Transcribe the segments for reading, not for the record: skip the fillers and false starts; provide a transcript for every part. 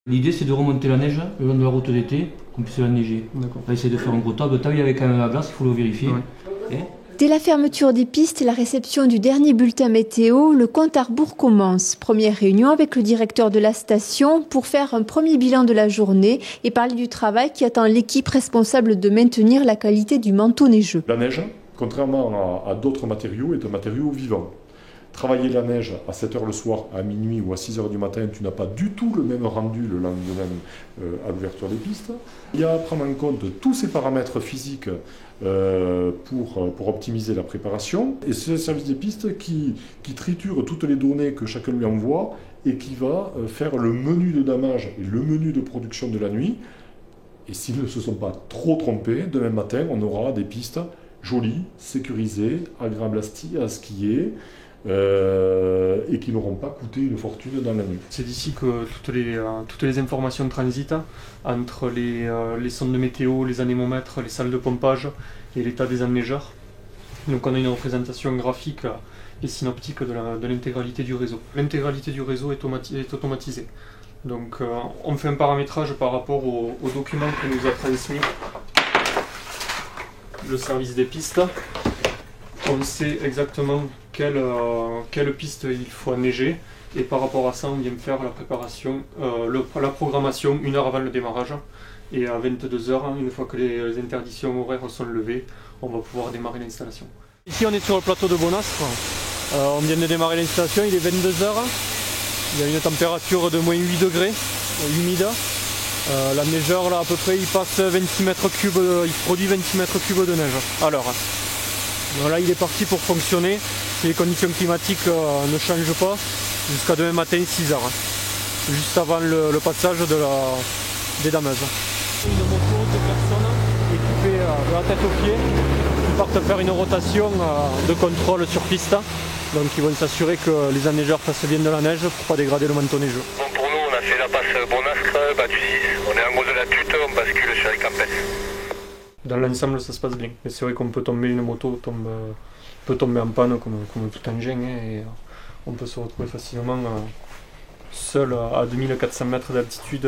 L'idée c'est de remonter la neige le long de la route d'été, qu'on puisse la neiger. On va essayer de faire un gros tas. Le tas il y avait quand même la glace, il faut le vérifier. Ouais. Dès la fermeture des pistes et la réception du dernier bulletin météo, le compte à rebours commence. Première réunion avec le directeur de la station pour faire un premier bilan de la journée et parler du travail qui attend l'équipe responsable de maintenir la qualité du manteau neigeux. La neige, contrairement à d'autres matériaux, est un matériau vivant. Travailler la neige à 7h le soir, à minuit ou à 6h du matin, tu n'as pas du tout le même rendu le lendemain à l'ouverture des pistes. Il y a à prendre en compte tous ces paramètres physiques pour optimiser la préparation. Et c'est le service des pistes qui triture toutes les données que chacun lui envoie et qui va faire le menu de damage et le menu de production de la nuit. Et s'ils ne se sont pas trop trompés, demain matin, on aura des pistes jolies, sécurisées, agréables à skier, et qui n'auront pas coûté une fortune dans la nuit. C'est d'ici que toutes les informations transitent entre les sondes de météo, les anémomètres, les salles de pompage et l'état des enneigeurs. Donc on a une représentation graphique et synoptique de l'intégralité du réseau. L'intégralité du réseau est automatisée. Donc on fait un paramétrage par rapport au document que nous a transmis le service des pistes. On sait exactement quelle piste il faut anneiger et par rapport à ça on vient faire la préparation, la programmation 1 heure avant le démarrage et à 22h, une fois que les interdictions horaires sont levées, on va pouvoir démarrer l'installation. Ici on est sur le plateau de Bonastre, on vient de démarrer l'installation, il est 22h, il y a une température de moins 8 degrés, humide. La neigeur là à peu près il passe 26 mètres cubes, il produit 26 mètres cubes de neige à l'heure. Voilà, il est parti pour fonctionner si les conditions climatiques ne changent pas jusqu'à demain matin 6h, juste avant le passage des dameuses. Une moto de personnes équipée de la tête aux pieds qui partent faire une rotation de contrôle sur piste. Donc ils vont s'assurer que les enneigeurs fassent bien de la neige pour ne pas dégrader le manteau neigeux. Bon, pour nous, on a fait la passe Bonastre, bas du 6. On est en haut de la tute, on bascule sur les campesses. Dans l'ensemble, ça se passe bien. Mais c'est vrai qu'on peut tomber, une moto peut tomber en panne comme tout engin et on peut se retrouver facilement seul à 2400 mètres d'altitude,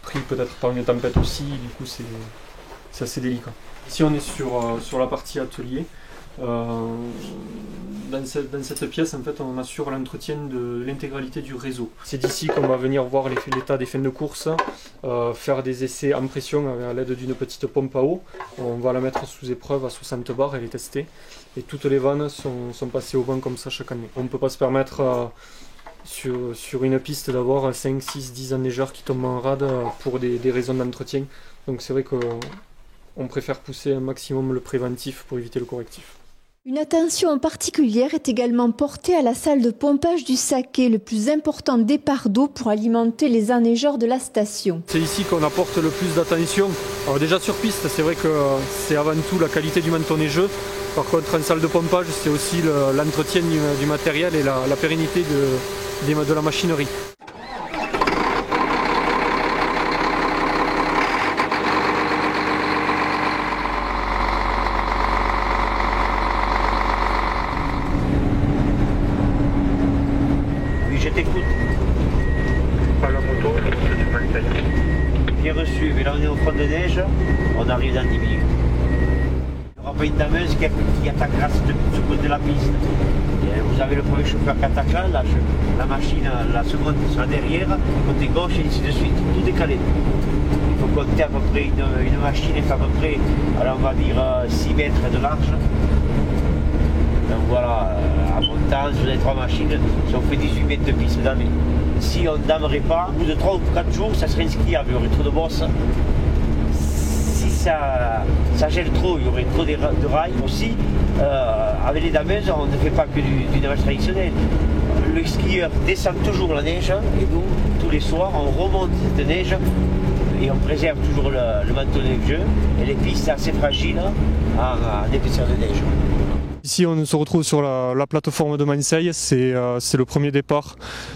pris peut-être par une tempête aussi, du coup c'est assez délicat. Ici on est sur la partie atelier. Dans cette pièce, en fait, on assure l'entretien de l'intégralité du réseau. C'est d'ici qu'on va venir voir l'état des fins de course, faire des essais en pression à l'aide d'une petite pompe à eau. On va la mettre sous épreuve à 60 bars et les tester. Et toutes les vannes sont passées au vent comme ça chaque année. On ne peut pas se permettre sur une piste d'avoir 5, 6, 10 enneigeurs qui tombent en rade pour des raisons d'entretien. Donc c'est vrai qu'on préfère pousser un maximum le préventif pour éviter le correctif. Une attention particulière est également portée à la salle de pompage du Saquet, le plus important départ d'eau pour alimenter les enneigeurs de la station. C'est ici qu'on apporte le plus d'attention. Alors déjà sur piste, c'est vrai que c'est avant tout la qualité du manteau neigeux. Par contre, en salle de pompage, c'est aussi l'entretien du matériel et la pérennité de la machinerie. Je t'écoute. Pas la moto, c'est pas le fait. Bien reçu, mais là on est au front de neige, on arrive dans 10 minutes. Il n'y aura pas une dameuse qui attaque ce côté de la piste. Et vous avez le premier chauffeur qui attaque là, la machine, la seconde sera derrière, côté gauche et ainsi de suite, tout décalé. Il faut compter à peu près une machine et fait à peu près, alors on va dire 6 mètres de large. Donc voilà, à montant, sur les 3 machines, si on fait 18 mètres de piste d'année. Si on ne damerait pas, au bout de 3 ou 4 jours, ça serait skiable, il y aurait trop de bosses. Si ça gèle trop, il y aurait trop de rails aussi. Avec les dameuses, on ne fait pas que du damage traditionnel. Le skieur descend toujours la neige et nous, tous les soirs, on remonte cette neige et on préserve toujours le manteau neigeux. Et les pistes sont assez fragiles en épaisseur de neige. Ici on se retrouve sur la plateforme de Manseille, c'est le premier départ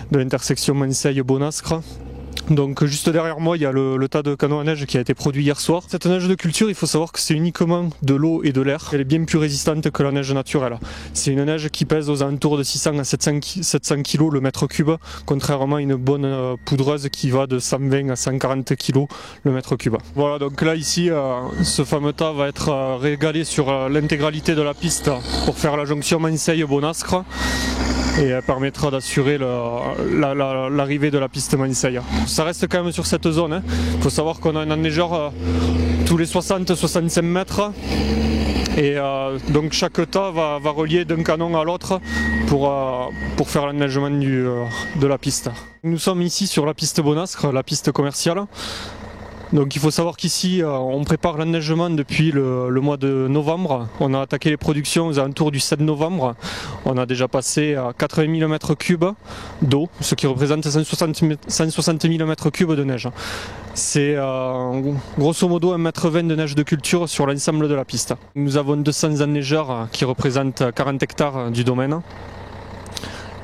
de l'intersection Manseille-Bonastre. Donc juste derrière moi, il y a le tas de canons à neige qui a été produit hier soir. Cette neige de culture, il faut savoir que c'est uniquement de l'eau et de l'air. Elle est bien plus résistante que la neige naturelle. C'est une neige qui pèse aux alentours de 600 à 700 kg le mètre cube, contrairement à une bonne poudreuse qui va de 120 à 140 kg le mètre cube. Voilà, donc là ici, ce fameux tas va être régalé sur l'intégralité de la piste pour faire la jonction Manseille-Bonascre. Et elle permettra d'assurer l'arrivée de la piste Manseille. Ça reste quand même sur cette zone. Il faut savoir qu'on a un enneigeur tous les 60-65 mètres. Et donc chaque tas va relier d'un canon à l'autre pour faire l'enneigement de la piste. Nous sommes ici sur la piste Bonascre, la piste commerciale. Donc il faut savoir qu'ici on prépare l'enneigement depuis le mois de novembre. On a attaqué les productions aux alentours du 7 novembre. On a déjà passé à 80 000 m3 d'eau, ce qui représente 160 000 m3 de neige. C'est grosso modo 1,20 m de neige de culture sur l'ensemble de la piste. Nous avons 200 enneigeurs qui représentent 40 hectares du domaine.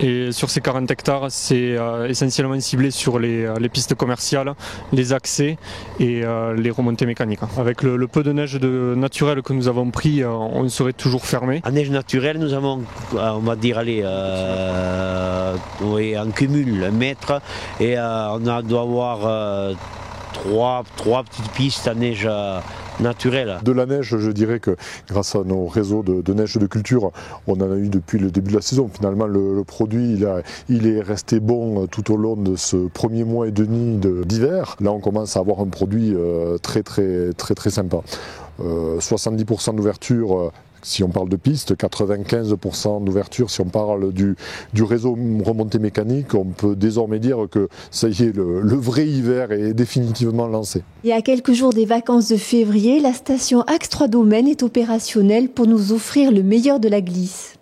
Et sur ces 40 hectares, c'est essentiellement ciblé sur les pistes commerciales, les accès et les remontées mécaniques. Avec le peu de neige naturelle que nous avons pris, on serait toujours fermé. En neige naturelle, nous avons, on va dire, en cumul 1 mètre et on doit avoir 3 petites pistes à neige naturelle. De la neige, je dirais que grâce à nos réseaux de neige de culture, on en a eu depuis le début de la saison. Finalement, le produit, il est resté bon tout au long de ce premier mois et demi d'hiver. Là, on commence à avoir un produit très sympa. 70% d'ouverture si on parle de piste, 95% d'ouverture si on parle du réseau remontée mécanique. On peut désormais dire que ça y est, le vrai hiver est définitivement lancé. Et à quelques jours des vacances de février, la station Axe 3 Domaines est opérationnelle pour nous offrir le meilleur de la glisse.